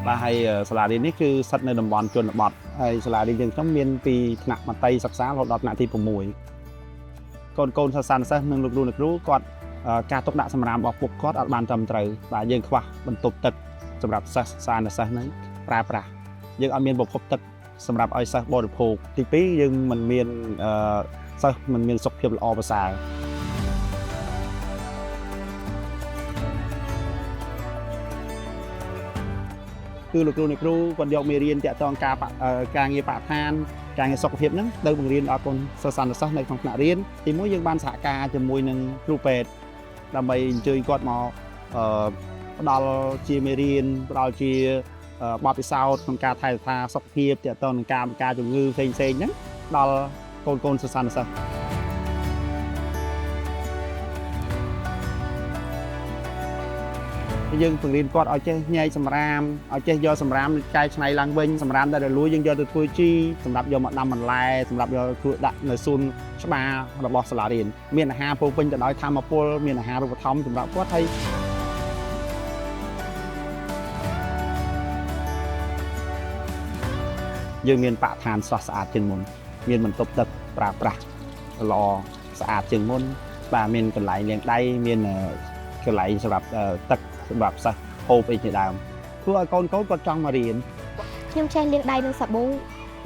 và hayสลาดินนี่คือสัตว์ในតំបន់ជនបទហើយសាលារៀនយើងខ្ញុំមានពីថ្នាក់មត្តេយ្យសិក្សារហូតដល់ថ្នាក់ទី6កូនសិស្សនិងលោកគ្រូអ្នកគ្រូគាត់ការទុកដាក់សម្រាមរបស់ពួកគាត់អត់បានត្រឹមត្រូវបាទយើងខ្វះបន្ទប់ទឹកសម្រាប់សិស្សសិស្សហ្នឹងប្រើប្រាស់យើងអត់មានប្រភពទឹកសម្រាប់ឲ្យសិស្សបរិភោគទី2យើងមិនមានសិស្សមិនមានសុខភាពល្អប្រសើរគឺលោកគ្រូអ្នកគ្រូគាត់យកមេរៀនតាក់ទងការងារបរិស្ថានការងារសុខភាពហ្នឹងទៅបង្រៀនដល់កូនសិស្សនៅក្នុងថ្នាក់រៀនទី1យើងបានសហការជាមួយនឹងគ្រូពេទ្យដើម្បីអញ្ជើញគាត់មកផ្ដល់ជាមេរៀនផ្ដល់ជាបទពិសោធន៍ក្នុងការថែរក្សាសុខភាពតាក់ទងនឹងការជំងឺផ្សេងៗហ្នឹងដល់កូនសិស្សយើងបង្រៀនគាត់ឲ្យចេះញែកសម្រាមឲ្យចេះយកសម្រាមកែច្នៃឡើងវិញសម្រាមដែលរលួយយើងយកទៅធ្វើជីសម្រាប់យកមកដាំបន្លែសម្រាប់យកធ្វើដាក់នៅសួនច្បាររបស់សាលារៀនមានអាហារពោពេញទៅដោយធម្មពលមានអាហាររូបត្ថម្ភសម្រាប់គាត់ហើយយើងមានបរិស្ថានស្រស់ស្អាតជាងមុនមានបន្ទប់ទឹកប្រើប្រាស់ល្អស្អាតជាងមុនបាទមានកន្លែងលាងដៃមានកន្លែងសម្រាប់ទឹកសម្រាប់សិស្សហូបអីជាដើមធ្វើឲ្យកូនគាត់ចង់មករៀនខ្ញុំចេះលាងដៃនឹងសាប៊ូ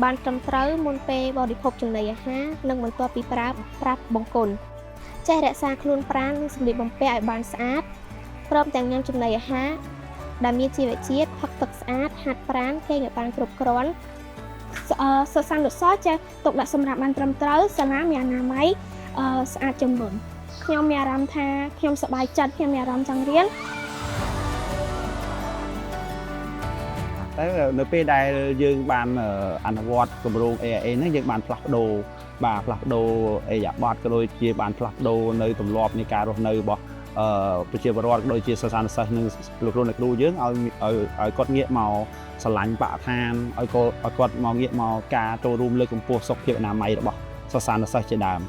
បានត្រឹមត្រូវមុនពេលបរិភោគចំណីអាហារនិងបន្ទាប់ពីប្រើបង្គន់ចេះរក្សាខ្លួនប្រាណនិងសម្លៀកបំពាក់ឲ្យបានស្អាតព្រមទាំងញ៉ាំចំណីអាហារដែលមានជីវជាតិផឹកទឹកស្អាតហាត់ប្រាណគេងឲ្យបានគ្រប់គ្រាន់សិស្សានុសិស្សចេះទុកដាក់សម្រាប់បានត្រឹមត្រូវសាលាមានអនាម័យស្អាតជាងមុនខ្ញុំមានអារម្មណ៍ថាខ្ញុំសប្បាយចិត្តខ្ញុំមានអារម្មណ៍ចង់រៀនតែនៅពេលដែលយើងបានអនុវត្តគម្រោង AIA ហ្នឹងយើងបានផ្លាស់ប្ដូរអេយ៉ាបតក៏ដូចជាបានផ្លាស់ប្ដូរនៅទម្លាប់នៃការរស់នៅរបស់ប្រជាពលរដ្ឋក៏ដូចជាសិស្សានុសិស្សនិងលោកគ្រូអ្នកគ្រូយើងឲ្យគាត់ងាកមកស្រឡាញ់បរិស្ថានឲ្យគាត់មកងាកមកការចូលរួមលើកកម្ពស់សុខភាពអនាម័យរបស់សិស្សានុសិស្សជាដើម